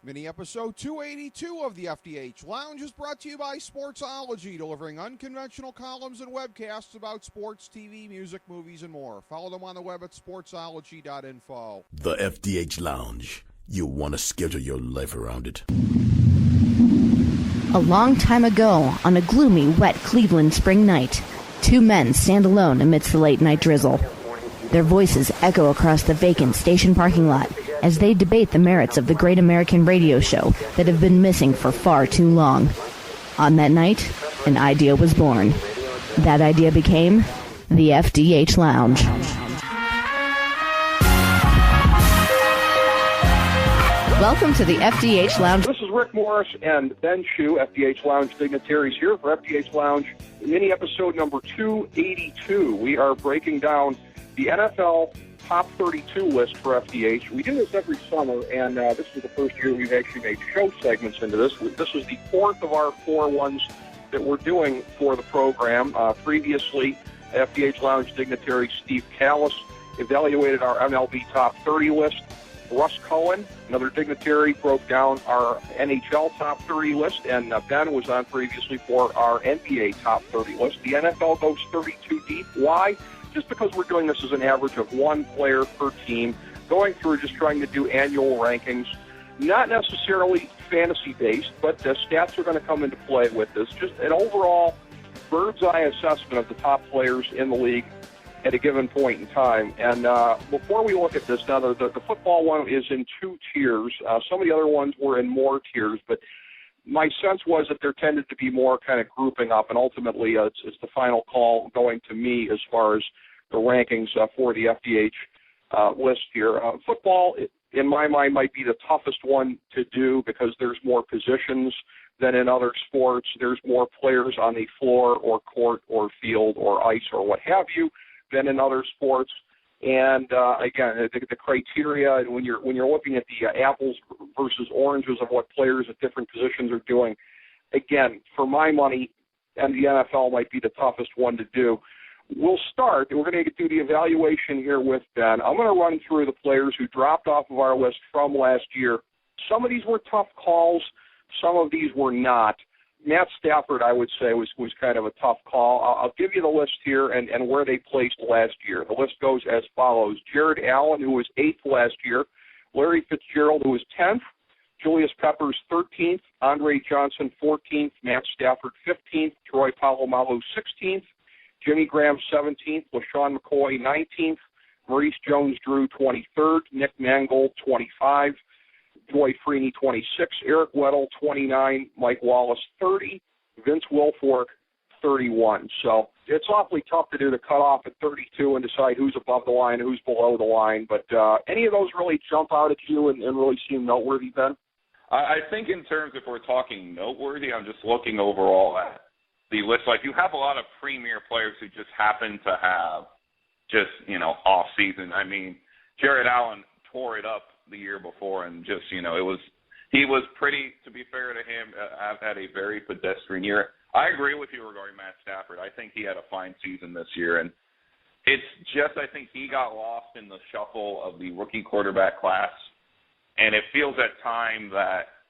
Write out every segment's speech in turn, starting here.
Mini episode 282 of the FDH Lounge is brought to you by Sportsology, delivering unconventional columns and webcasts about sports, TV, music, movies, and more. Follow them on the web at sportsology.info. The FDH Lounge. You'll want to schedule your life around it. A long time ago, on a gloomy, wet Cleveland spring night, two men stand alone amidst the late-night drizzle. Their voices echo across the vacant station parking lot as they debate the merits of the great American radio show that have been missing for far too long. On that night, an idea was born. That idea became the FDH Lounge. Welcome to the FDH Lounge. This is Rick Morris and Ben Shue, FDH Lounge dignitaries here for FDH Lounge, mini episode number 282. We are breaking down the NFL Top 32 list for FDH. We do this every summer, and this is the first year we've actually made show segments into this. This is the fourth of our four ones that we're doing for the program. Previously, FDH Lounge dignitary Steve Callis evaluated our MLB Top 30 list. Russ Cohen, another dignitary, broke down our NHL Top 30 list, and Ben was on previously for our NBA Top 30 list. The NFL goes 32 deep. Why? Just because we're doing this as an average of one player per team, going through just trying to do annual rankings, not necessarily fantasy-based, but the stats are going to come into play with this. Just an overall bird's-eye assessment of the top players in the league at a given point in time. And before we look at this, now the football one is in two tiers. Some of the other ones were in more tiers, but my sense was that there tended to be more kind of grouping up, and ultimately it's the final call going to me as far as the rankings for the FDH list here. Football, in my mind, might be the toughest one to do because there's more positions than in other sports. There's more players on the floor or court or field or ice or what have you than in other sports. And again, the criteria, when you're looking at the apples versus oranges of what players at different positions are doing, again, for my money, and the NFL might be the toughest one to do. We'll start, and we're going to do the evaluation here with Ben. I'm going to run through the players who dropped off of our list from last year. Some of these were tough calls. Some of these were not. Matt Stafford, I would say, was kind of a tough call. I'll give you the list here and where they placed last year. The list goes as follows. Jared Allen, who was 8th last year. Larry Fitzgerald, who was 10th. Julius Peppers, 13th. Andre Johnson, 14th. Matt Stafford, 15th. Troy Polamalu, 16th. Jimmy Graham, 17th. LaShawn McCoy, 19th. Maurice Jones-Drew, 23rd. Nick Mangold, 25. Joy Freeney, 26. Eric Weddle, 29. Mike Wallace, 30. Vince Wilfork, 31. So it's awfully tough to do the cutoff at 32 and decide who's above the line and who's below the line. But any of those really jump out at you and really seem noteworthy, Ben? I think in terms, if we're talking noteworthy, I'm just looking overall at the list. Like, you have a lot of premier players who just happen to have just, off season. I mean, Jared Allen tore it up the year before, and just, he was pretty, to be fair to him, have had a very pedestrian year. I agree with you regarding Matt Stafford. I think he had a fine season this year, and it's just, I think he got lost in the shuffle of the rookie quarterback class, and it feels at times that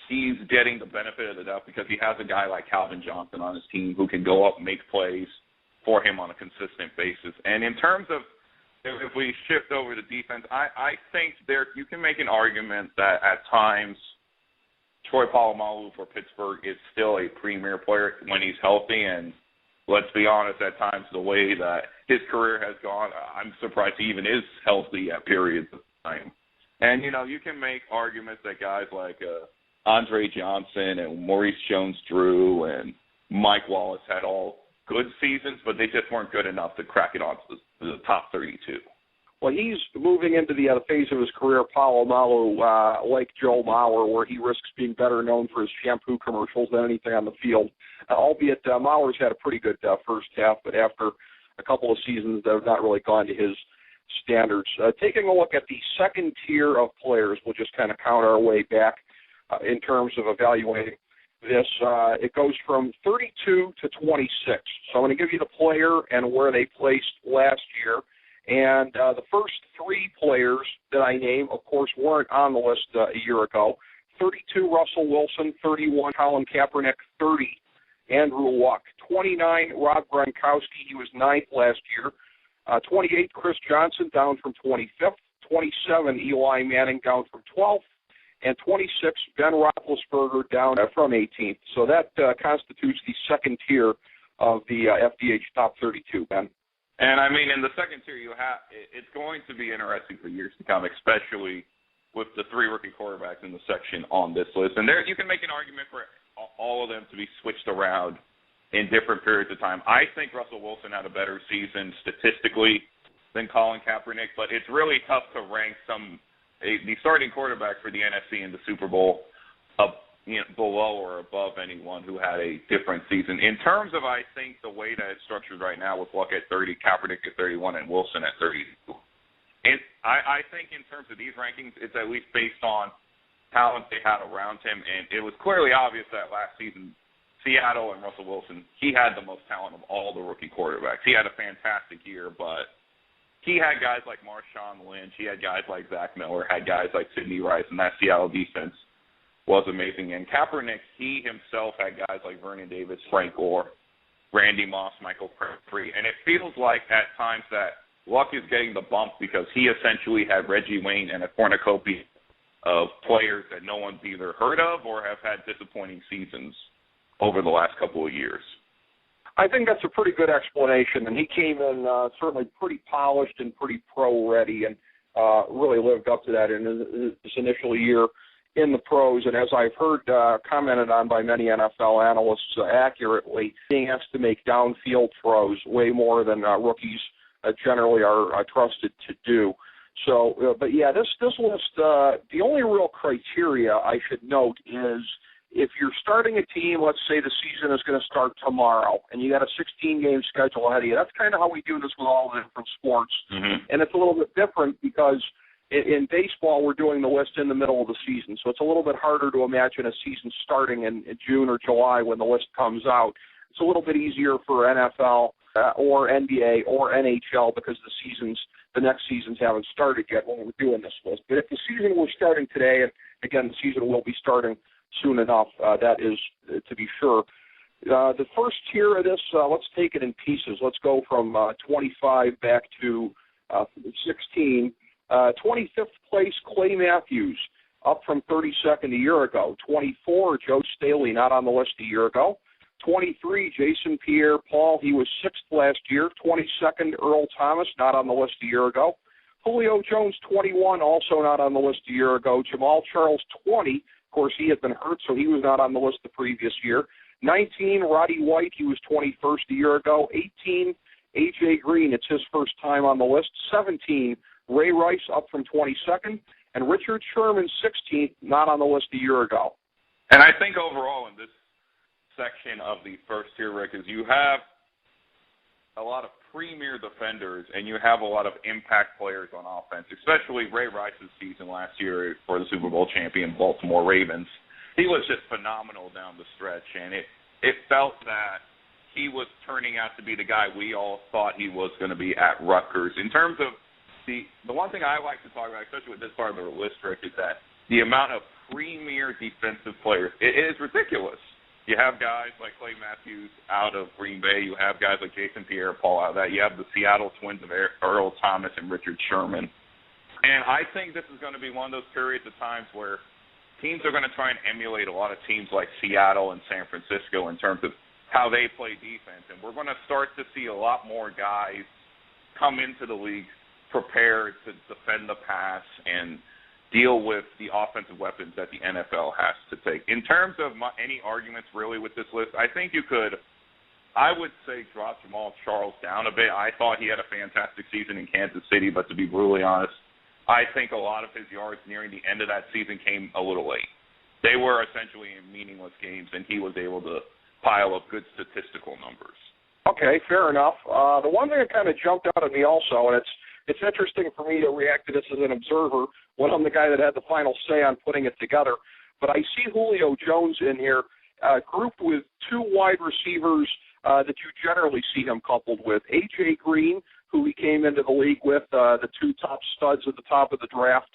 he's getting the benefit of the doubt because he has a guy like Calvin Johnson on his team who can go up and make plays for him on a consistent basis. And in terms of, if we shift over to defense, I think you can make an argument that at times Troy Polamalu for Pittsburgh is still a premier player when he's healthy. And let's be honest, at times the way that his career has gone, I'm surprised he even is healthy at periods of time. And, you can make arguments that guys like Andre Johnson and Maurice Jones-Drew and Mike Wallace had all good seasons, but they just weren't good enough to crack it onto the top 32. Well, he's moving into the phase of his career, Polamalu, like Joe Mauer, where he risks being better known for his shampoo commercials than anything on the field. Albeit Mauer's had a pretty good first half, but after a couple of seasons, they've not really gone to his standards. Taking a look at the second tier of players, we'll just kind of count our way back in terms of evaluating this. It goes from 32 to 26. So I'm going to give you the player and where they placed last year. And the first three players that I name, of course, weren't on the list a year ago. 32, Russell Wilson. 31, Colin Kaepernick. 30, Andrew Luck. 29, Rob Gronkowski. He was 9th last year. 28, Chris Johnson, down from 25th. 27, Eli Manning, down from 12th. And 26, Ben Roethlisberger, down from 18th. So that constitutes the second tier of the FDH Top 32, Ben. And, I mean, in the second tier, it's going to be interesting for years to come, especially with the 3 rookie quarterbacks in the section on this list. And there, you can make an argument for all of them to be switched around in different periods of time. I think Russell Wilson had a better season statistically than Colin Kaepernick, but it's really tough to rank the starting quarterback for the NFC in the Super Bowl below or above anyone who had a different season. In terms of, I think, the way that it's structured right now with Luck at 30, Kaepernick at 31, and Wilson at 32, and I think in terms of these rankings, it's at least based on talent they had around him, and it was clearly obvious that last season, Seattle and Russell Wilson, he had the most talent of all the rookie quarterbacks. He had a fantastic year, but he had guys like Marshawn Lynch, he had guys like Zach Miller, had guys like Sidney Rice, and that Seattle defense was amazing. And Kaepernick, he himself had guys like Vernon Davis, Frank Gore, Randy Moss, Michael Crabtree, and it feels like at times that Luck is getting the bump because he essentially had Reggie Wayne and a cornucopia of players that no one's either heard of or have had disappointing seasons over the last couple of years. I think that's a pretty good explanation, and he came in certainly pretty polished and pretty pro-ready and really lived up to that in his initial year in the pros. And as I've heard commented on by many NFL analysts accurately, being asked to make downfield throws way more than rookies generally are trusted to do. So, but yeah, this list, the only real criteria I should note is if you're starting a team, let's say the season is going to start tomorrow, and you got a 16-game schedule ahead of you. That's kind of how we do this with all the different sports. Mm-hmm. And it's a little bit different because in baseball, we're doing the list in the middle of the season. So it's a little bit harder to imagine a season starting in June or July when the list comes out. It's a little bit easier for NFL or NBA or NHL because the next seasons haven't started yet when we're doing this list. But if the season were starting today, and again, the season will be starting soon enough, that is to be sure. The first tier of this, let's take it in pieces. Let's go from 25 back to 16. 25th place, Clay Matthews, up from 32nd a year ago. 24, Joe Staley, not on the list a year ago. 23, Jason Pierre-Paul, he was 6th last year. 22nd, Earl Thomas, not on the list a year ago. Julio Jones, 21, also not on the list a year ago. Jamal Charles, 20. Of course, he had been hurt, so he was not on the list the previous year. 19, Roddy White, he was 21st a year ago. 18, A.J. Green, it's his first time on the list. 17, Ray Rice, up from 22nd. And Richard Sherman, 16th, not on the list a year ago. And I think overall in this section of the first tier, Rick, is you have a lot of premier defenders and you have a lot of impact players on offense, especially Ray Rice's season last year for the Super Bowl champion Baltimore Ravens. He was just phenomenal down the stretch, and it felt that he was turning out to be the guy we all thought he was going to be at Rutgers. In terms of the one thing I like to talk about, especially with this part of the list, Rick, is that the amount of premier defensive players, it is ridiculous. You have guys like Clay Matthews out of Green Bay. You have guys like Jason Pierre-Paul out of that. You have the Seattle Twins of Earl Thomas and Richard Sherman. And I think this is going to be one of those periods of times where teams are going to try and emulate a lot of teams like Seattle and San Francisco in terms of how they play defense. And we're going to start to see a lot more guys come into the league prepared to defend the pass and deal with the offensive weapons that the NFL has to take. In terms of any arguments really with this list, I think you could, I would say, drop Jamal Charles down a bit. I thought he had a fantastic season in Kansas City, but to be brutally honest, I think a lot of his yards nearing the end of that season came a little late. They were essentially in meaningless games, and he was able to pile up good statistical numbers. Okay, fair enough. The one thing that kind of jumped out at me also, and it's interesting for me to react to this as an observer when I'm the guy that had the final say on putting it together. But I see Julio Jones in here grouped with two wide receivers that you generally see him coupled with. A.J. Green, who he came into the league with, the two top studs at the top of the draft.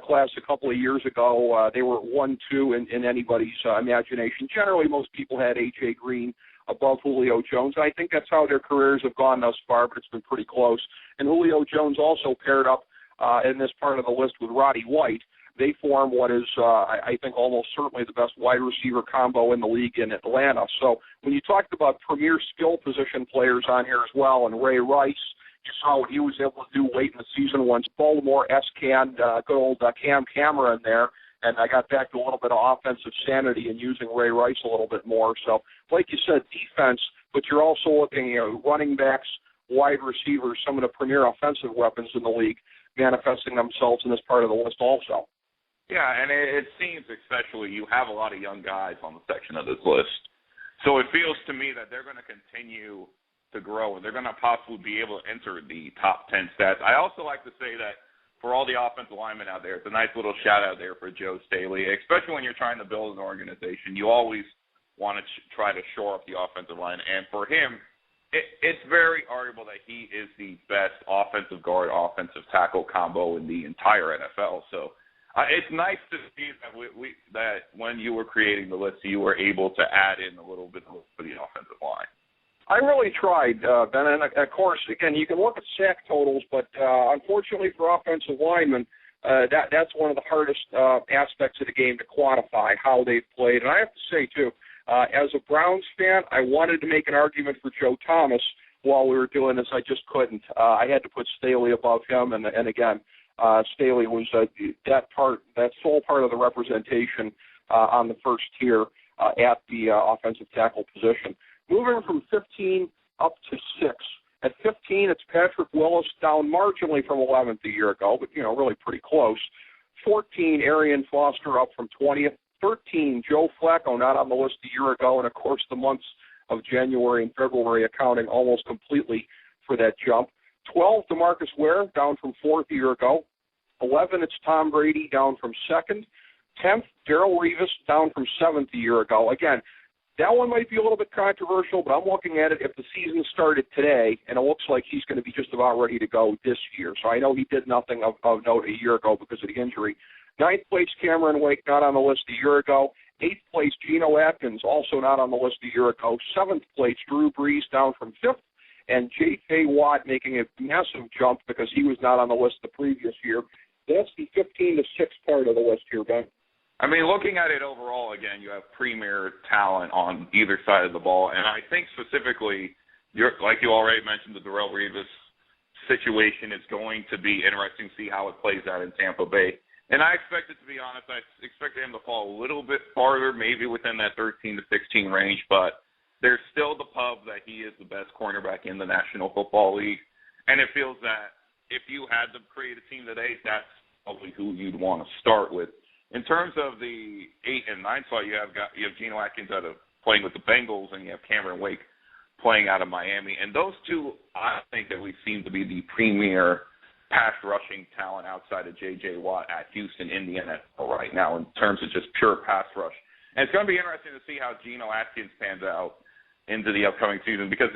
class a couple of years ago. They were 1-2 in anybody's imagination. Generally, most people had A.J. Green above Julio Jones. I think that's how their careers have gone thus far, but it's been pretty close. And Julio Jones also paired up in this part of the list with Roddy White. They form what is, I think, almost certainly the best wide receiver combo in the league in Atlanta. So when you talked about premier skill position players on here as well, and Ray Rice, you saw what he was able to do late in the season once Baltimore S-canned good old Cam Cameron there. And I got back to a little bit of offensive sanity and using Ray Rice a little bit more. So, like you said, defense, but you're also looking at running backs, wide receivers, some of the premier offensive weapons in the league manifesting themselves in this part of the list also. Yeah, and it seems especially you have a lot of young guys on the section of this list. So it feels to me that they're going to continue to grow, and they're going to possibly be able to enter the top 10 stats. I also like to say that for all the offensive linemen out there, it's a nice little shout-out there for Joe Staley, especially when you're trying to build an organization. You always want to try to shore up the offensive line, and for him, it's very arguable that he is the best offensive guard, offensive tackle combo in the entire NFL. So it's nice to see that that when you were creating the list, you were able to add in a little bit for the offensive line. I really tried, Ben, and of course, again, you can look at sack totals, but unfortunately for offensive linemen, that's one of the hardest aspects of the game to quantify, how they've played. And I have to say, too, as a Browns fan, I wanted to make an argument for Joe Thomas while we were doing this. I just couldn't. I had to put Staley above him, and again, Staley was that sole part of the representation on the first tier at the offensive tackle position. Moving from 15 up to 6. At 15, it's Patrick Willis, down marginally from 11th a year ago, but, really pretty close. 14, Arian Foster, up from 20th. 13, Joe Flacco, not on the list a year ago, and, of course, the months of January and February accounting almost completely for that jump. 12, DeMarcus Ware, down from 4th a year ago. 11, it's Tom Brady, down from 2nd. 10th, Darrelle Revis, down from 7th a year ago. Again, that one might be a little bit controversial, but I'm looking at it if the season started today, and it looks like he's going to be just about ready to go this year. So I know he did nothing of note a year ago because of the injury. 9th place, Cameron Wake, not on the list a year ago. 8th place, Geno Atkins, also not on the list a year ago. 7th place, Drew Brees, down from 5th. And J.K. Watt making a massive jump because he was not on the list the previous year. That's the 15 to 6 part of the list here, Ben. I mean, looking at it overall, again, you have premier talent on either side of the ball. And I think specifically, like you already mentioned, the Darrelle Revis situation is going to be interesting to see how it plays out in Tampa Bay. And I expect it, to be honest, I expect him to fall a little bit farther, maybe within that 13 to 16 range. But there's still the pub that he is the best cornerback in the National Football League. And it feels that if you had to create a team today, that's probably who you'd want to start with. In terms of the 8 and 9 slot, you have Geno Atkins playing with the Bengals, and you have Cameron Wake playing out of Miami. And those two, I think, that we seem to be the premier pass rushing talent outside of J.J. Watt at Houston in the NFL right now in terms of just pure pass rush. And it's going to be interesting to see how Geno Atkins pans out into the upcoming season because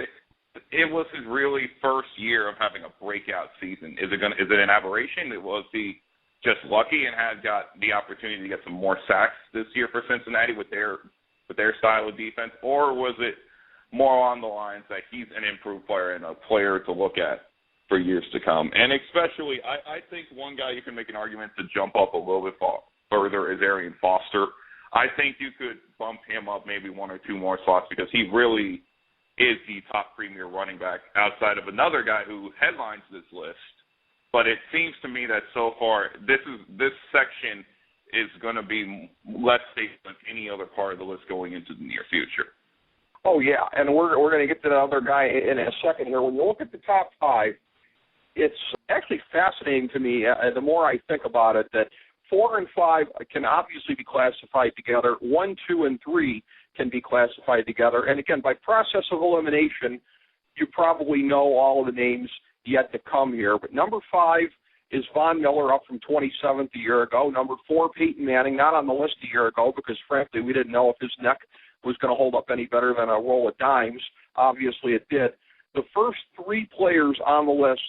it was his really first year of having a breakout season. Is it an aberration? Was he just lucky and has got the opportunity to get some more sacks this year for Cincinnati with their style of defense, or was it more on the lines that he's an improved player and a player to look at for years to come? And especially, I think one guy you can make an argument to jump up a little bit further is Arian Foster. I think you could bump him up maybe 1 or 2 more slots because he really is the top premier running back outside of another guy who headlines this list. But it seems to me that so far this section is going to be less safe than any other part of the list going into the near future. Oh, yeah, and we're going to get to the other guy in a second here. When you look at the top 5, it's actually fascinating to me, the more I think about it, that 4 and 5 can obviously be classified together. 1, 2, and 3 can be classified together. And, again, by process of elimination, you probably know all of the names yet to come here. But number 5 is Von Miller, up from 27th a year ago. Number 4, Peyton Manning, not on the list a year ago because, frankly, we didn't know if his neck was going to hold up any better than a roll of dimes. Obviously it did. The first 3 players on the list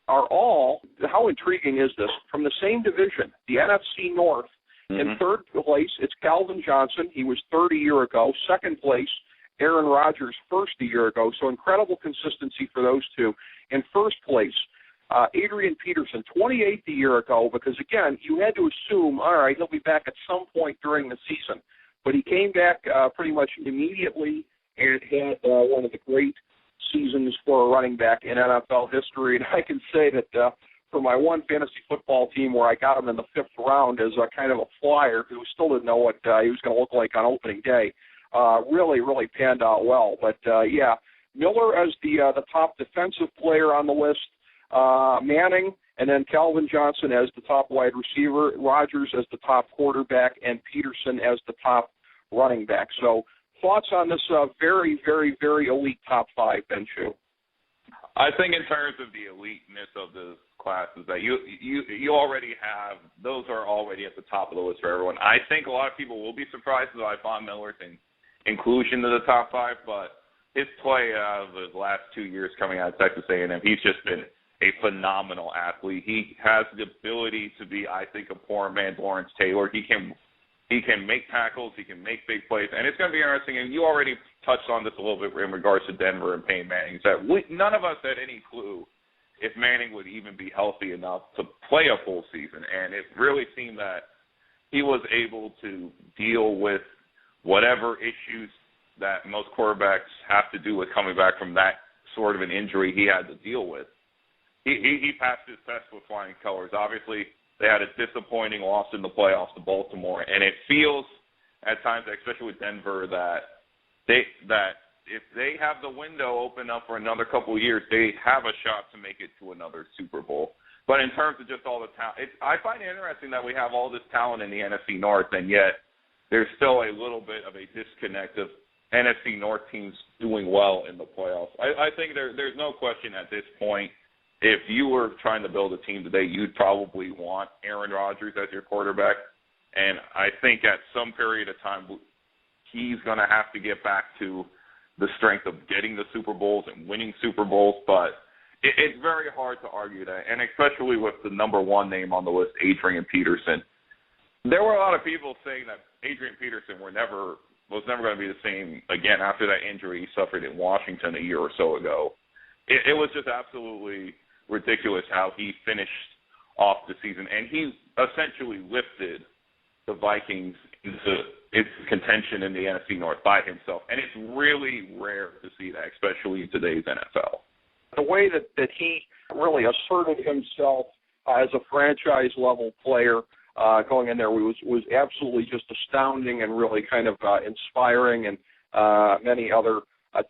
are all, how intriguing is this, from the same division, the NFC North. In third place, it's Calvin Johnson. He was third a year ago. Second place, Aaron Rodgers, first a year ago. So incredible consistency for those two. In first place, Adrian Peterson, 28th a year ago, because, again, you had to assume, all right, he'll be back at some point during the season. But he came back pretty much immediately and had one of the great seasons for a running back in NFL history. And I can say that for my one fantasy football team where I got him in the 5th round as a kind of a flyer who still didn't know what he was going to look like on opening day, really, really panned out well. But, yeah, Miller as the top defensive player on the list, Manning, and then Calvin Johnson as the top wide receiver, Rodgers as the top quarterback, and Peterson as the top running back. So thoughts on this very, very, very elite top 5, Ben Chu? I think in terms of the eliteness of the classes that you already have, those are already at the top of the list for everyone. I think a lot of people will be surprised by Von Miller's inclusion to the top 5, but his play out of the last 2 years coming out of Texas A&M, he's just been a phenomenal athlete. He has the ability to be, I think, a poor man's Lawrence Taylor. He can make tackles, he can make big plays, and it's going to be interesting. And you already touched on this a little bit in regards to Denver and Peyton Manning. That none of us had any clue if Manning would even be healthy enough to play a full season, and it really seemed that he was able to deal with whatever issues that most quarterbacks have to do with coming back from that sort of an injury he had to deal with. He passed his test with flying colors. Obviously, they had a disappointing loss in the playoffs to Baltimore, and it feels at times, especially with Denver, that if they have the window open up for another couple of years, they have a shot to make it to another Super Bowl. But in terms of just all the talent, I find it interesting that we have all this talent in the NFC North, and yet there's still a little bit of a disconnect of NFC North teams doing well in the playoffs. I think there's no question at this point, if you were trying to build a team today, you'd probably want Aaron Rodgers as your quarterback. And I think at some period of time, he's going to have to get back to the strength of getting the Super Bowls and winning Super Bowls. But it's very hard to argue that, and especially with the number one name on the list, Adrian Peterson. There were a lot of people saying that Adrian Peterson was never going to be the same again after that injury he suffered in Washington a year or so ago. It was just absolutely ridiculous how he finished off the season, and he essentially lifted the Vikings into its contention in the NFC North by himself, and it's really rare to see that, especially in today's NFL. The way that he really asserted himself as a franchise-level player going in there was absolutely just astounding and really kind of inspiring, and many other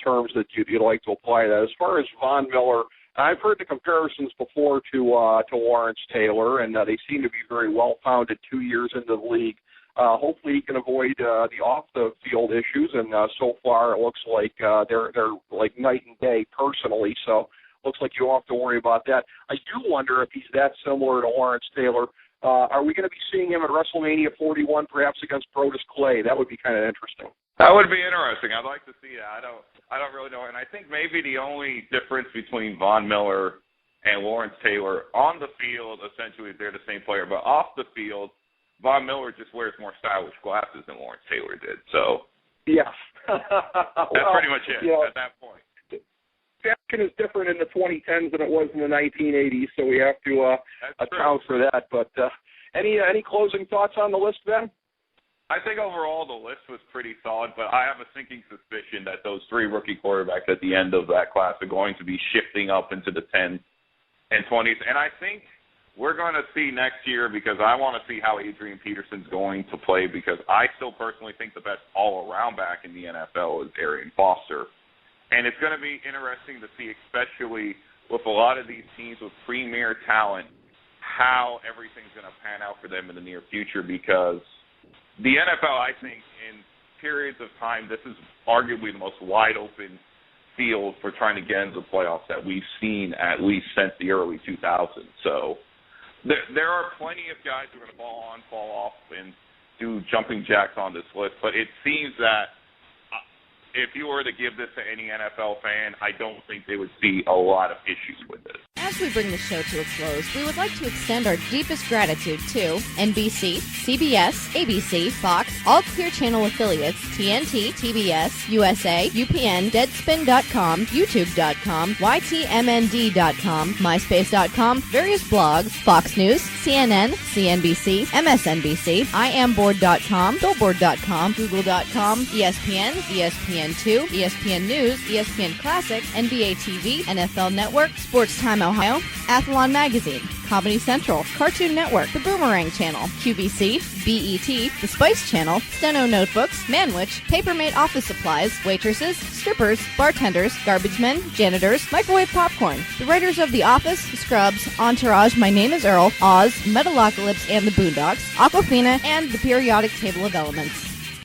terms that you'd like to apply to that. As far as Von Miller, I've heard the comparisons before to Lawrence Taylor, and they seem to be very well-founded 2 years into the league. Hopefully he can avoid the off-the-field issues, and so far it looks like they're like night and day personally, so looks like you don't have to worry about that. I do wonder if he's that similar to Lawrence Taylor. Are we going to be seeing him at WrestleMania 41, perhaps against Brodus Clay? That would be kind of interesting. That would be interesting. I'd like to see that. I don't really know. And I think maybe the only difference between Von Miller and Lawrence Taylor on the field, essentially, they're the same player. But off the field, Von Miller just wears more stylish glasses than Lawrence Taylor did. So yeah, that's pretty much it at that point. Fashion is different in the 2010s than it was in the 1980s, so we have to account for that. But any closing thoughts on the list, Ben? I think overall the list was pretty solid, but I have a sinking suspicion that those three rookie quarterbacks at the end of that class are going to be shifting up into the 10s and 20s. And I think we're going to see next year, because I want to see how Adrian Peterson's going to play, because I still personally think the best all-around back in the NFL is Arian Foster. And it's going to be interesting to see, especially with a lot of these teams with premier talent, how everything's going to pan out for them in the near future, because the NFL, I think, in periods of time, this is arguably the most wide-open field for trying to get into the playoffs that we've seen at least since the early 2000s. So there are plenty of guys who are going to fall on, fall off, and do jumping jacks on this list, but it seems that if you were to give this to any NFL fan, I don't think they would see a lot of issues with it. As we bring the show to a close, we would like to extend our deepest gratitude to NBC, CBS, ABC, Fox, all Clear Channel affiliates, TNT, TBS, USA, UPN, Deadspin.com, YouTube.com, YTMND.com, MySpace.com, various blogs, Fox News, CNN, CNBC, MSNBC, IamBoard.com, Billboard.com, Google.com, ESPN, ESPN2, ESPN News, ESPN Classic, NBA TV, NFL Network, Sports Time Ohio, Athlon Magazine, Comedy Central, Cartoon Network, The Boomerang Channel, QVC, BET, The Spice Channel, Steno Notebooks, Manwich, Papermate Office Supplies, waitresses, strippers, bartenders, garbage men, janitors, microwave popcorn, the writers of The Office, Scrubs, Entourage, My Name is Earl, Oz, Metalocalypse and the Boondocks, Aquafina, and the Periodic Table of Elements.